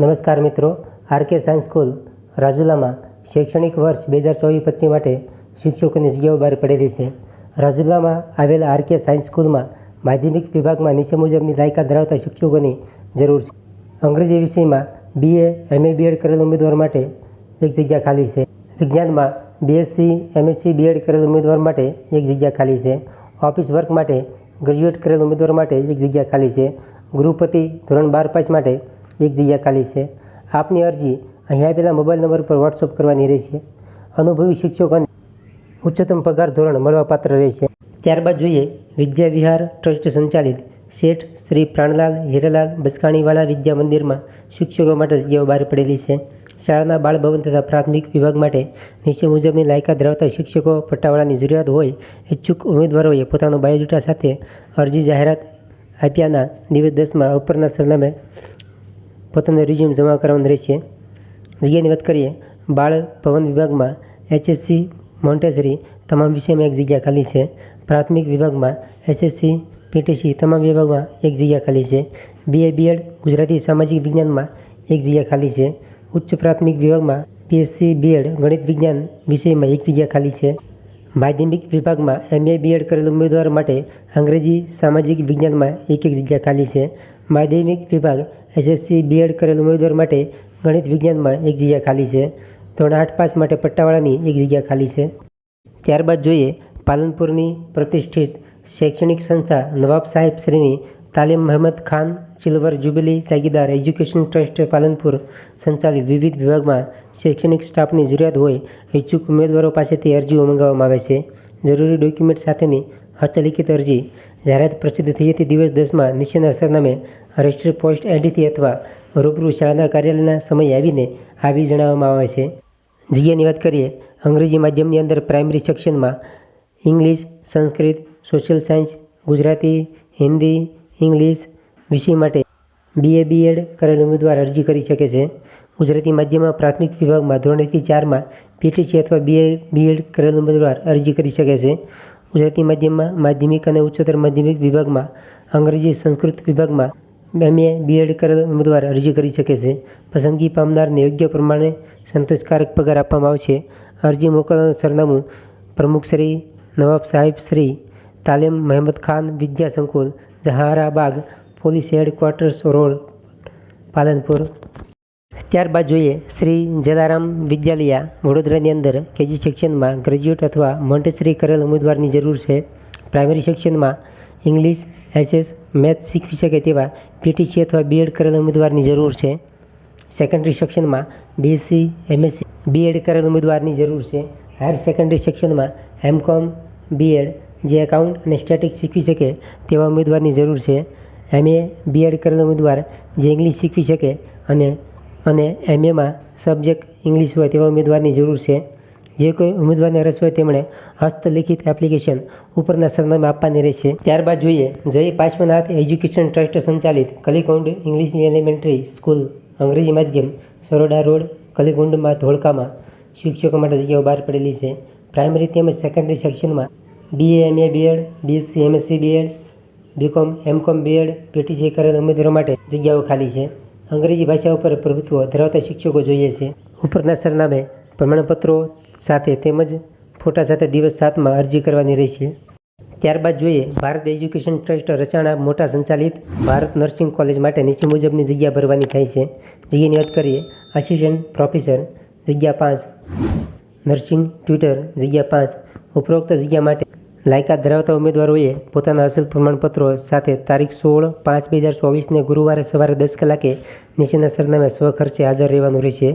નમસ્કાર મિત્રો, RK science school રાજુલામાં શૈક્ષણિક વર્ષ 2024-25 માટે શિક્ષકોની જગ્યાઓ બહાર પડેલી છે. રાજુલામાં આવેલા આરકે સાયન્સ સ્કૂલમાં માધ્યમિક વિભાગમાં નીચે મુજબની લાયકાત ધરાવતા શિક્ષકોની જરૂર છે. અંગ્રેજી વિષયમાં BA, MA, BEd કરેલ ઉમેદવાર માટે એક જગ્યા ખાલી છે. વિજ્ઞાનમાં BSc, MSc, BEd કરેલ ઉમેદવાર માટે એક જગ્યા ખાલી છે. ઓફિસ વર્ક માટે ગ્રેજ્યુએટ કરેલ ઉમેદવાર માટે એક જગ્યા ખાલી છે. ગૃહપતિ ધોરણ 12 પાસ માટે એક જગ્યા ખાલી છે. આપની અરજી અહીં આપેલા મોબાઈલ નંબર પર વોટ્સઅપ કરવાની રહેશે. અનુભવી શિક્ષકોને ઉચ્ચતમ પગાર ધોરણ મળવાપાત્ર રહેશે. ત્યારબાદ જોઈએ વિદ્યા વિહાર ટ્રસ્ટ સંચાલિત શેઠ શ્રી પ્રાણલાલ હીરાલાલ બસકાણીવાળા વિદ્યા મંદિરમાં શિક્ષકો માટે જગ્યાઓ બહાર પડેલી છે. શાળાના બાળભવન તથા પ્રાથમિક વિભાગ માટે નીચે મુજબની લાયકાત ધરાવતા શિક્ષકો પટ્ટાવાળાની જરૂરિયાત હોય ઈચ્છુક ઉમેદવારોએ પોતાનો બાયોડેટા સાથે અરજી જાહેરાત આપ્યાના દિવસ 10માં ઉપરના સરનામે પોતાનું રિઝ્યુમ જમા કરવાનું રહેશે. જગ્યાની વાત કરીએ, બાળ ભવન વિભાગમાં HSC મોન્ટેસરી તમામ વિષયમાં એક જગ્યા ખાલી છે. પ્રાથમિક વિભાગમાં HSC PTC તમામ વિભાગમાં એક જગ્યા ખાલી છે. BA BEd ગુજરાતી સામાજિક વિજ્ઞાનમાં એક જગ્યા ખાલી છે. ઉચ્ચ પ્રાથમિક વિભાગમાં BSc BEd ગણિત વિજ્ઞાન વિષયમાં એક જગ્યા ખાલી છે. માધ્યમિક વિભાગમાં MA BEd કરેલ ઉમેદવાર માટે અંગ્રેજી સામાજિક વિજ્ઞાનમાં એક જગ્યા ખાલી છે. માધ્યમિક વિભાગ HSC BEd કરેલ ઉમેદવાર માટે ગણિત વિજ્ઞાનમાં એક જગ્યા ખાલી છે. ધોરણ 8 પાસ માટે પટ્ટાવાળાની એક જગ્યા ખાલી છે. ત્યારબાદ જોઈએ પાલનપુરની પ્રતિષ્ઠિત શૈક્ષણિક સંસ્થા નવાબ સાહેબ શ્રીની તાલીમ Mahemad Khan silver jubilee Jagirdar education trust Palanpur સંચાલિત વિવિધ વિભાગમાં શૈક્ષણિક સ્ટાફની જરૂરિયાત હોય ઈચ્છુક ઉમેદવારો પાસેથી અરજીઓ મંગાવવામાં આવે છે. જરૂરી ડોક્યુમેન્ટ સાથેની હસ્તલિખિત અરજી જાહેરાત પ્રસિદ્ધ થઈ હતી દિવસ 10માં નીચેના સરનામે રજિસ્ટર પોસ્ટ એડીથી અથવા રૂબરૂ શાળાના કાર્યાલયના સમયે આવીને આવી જણાવવામાં આવે છે. જગ્યાની વાત કરીએ, અંગ્રેજી માધ્યમની અંદર પ્રાઇમરી સેક્શનમાં English, Sanskrit, social science, Gujarati, Hindi, English વિષય માટે BA BEd કરેલ ઉમેદવાર અરજી કરી શકે છે. ગુજરાતી માધ્યમમાં પ્રાથમિક વિભાગમાં ધોરણ 1 થી 4માં PTC અથવા BA BEd કરેલ ઉમેદવાર અરજી કરી શકે છે. ગુજરાતી માધ્યમમાં માધ્યમિક અને ઉચ્ચતર માધ્યમિક વિભાગમાં અંગ્રેજી સંસ્કૃત વિભાગમાં MA BEd કરેલ ઉમેદવાર અરજી કરી શકે છે. પસંદગી પામનારને યોગ્ય પ્રમાણે સંતોષકારક પગાર આપવામાં આવશે. અરજી મોકલવાનું સરનામું પ્રમુખ શ્રી નવાબ સાહેબ શ્રી તાલીમ મહેમદ ખાન વિદ્યા સંકુલ, જહારાબાગ, પોલીસ હેડક્વાર્ટર્સ રોડ, પાલનપુર. ત્યારબાદ જોઈએ શ્રી જલારામ વિદ્યાલયા વડોદરાની અંદર KG સેક્શનમાં ગ્રેજ્યુએટ અથવા મોન્ટેસરી કરેલ ઉમેદવારની જરૂર છે. પ્રાઇમરી સેક્શનમાં ઇંગ્લિશ, SS, મેથ્સ શીખવી શકે તેવા PTC અથવા BEd કરેલ ઉમેદવારની જરૂર છે. સેકન્ડરી સેક્શનમાં BSc, MSc, BEd કરેલ ઉમેદવારની જરૂર છે. હાયર સેકન્ડરી સેક્શનમાં MCOM, BEd જે એકાઉન્ટ અને સ્ટેટિક્સ શીખવી શકે તેવા ઉમેદવારની જરૂર છે. MA BEd કરેલ ઉમેદવાર જે ઇંગ્લિશ શીખવી શકે અને MAમાં સબ્જેક્ટ ઇંગ્લિશ હોય તેવા ઉમેદવારની જરૂર છે. જે કોઈ ઉમેદવારને રસ હોય તેમણે હસ્તલિખિત એપ્લિકેશન ઉપરના સરનામે આપવાની રહેશે. ત્યારબાદ જોઈએ જય પાર્શ્વનાથ એજ્યુકેશન ટ્રસ્ટ સંચાલિત કલીકુંડ ઇંગ્લિશ એલિમેન્ટરી સ્કૂલ અંગ્રેજી માધ્યમ સરોડા રોડ કલીકુંડમાં ધોળકામાં શિક્ષકો માટે જગ્યાઓ બહાર પડેલી છે. પ્રાઇમરી તેમજ સેકન્ડરી સેક્શનમાં BA MA BEd, BSc MSc BEd, BCom MCOM BEd, PTC કરેલ ઉમેદવારો માટે જગ્યાઓ ખાલી છે. અંગ્રેજી ભાષા ઉપર પ્રભુત્વ ધરાવતા શિક્ષકો જોઈએ છે. ઉપરના સરનામે પ્રમાણપત્રો સાથે તેમજ ફોટા સાથે દિવસ 7માં અરજી કરવાની રહેશે. ત્યારબાદ જોઈએ ભારત એજ્યુકેશન ટ્રસ્ટ રચાણા મોટા સંચાલિત ભારત નર્સિંગ કોલેજ માટે નીચે મુજબની જગ્યા ભરવાની થાય છે. જગ્યાની વાત કરીએ, આસિસ્ટન્ટ પ્રોફેસર જગ્યા 5, નર્સિંગ ટ્યુટર જગ્યા 5. ઉપરોક્ત જગ્યા માટે લાયકાત ધરાવતા ઉમેદવારોએ પોતાના અસલ પ્રમાણપત્રો સાથે તારીખ 16/5/2024ને ગુરુવારે સવારે 10 કલાકે નીચેના સરનામે સ્વખર્ચે હાજર રહેવાનું રહેશે.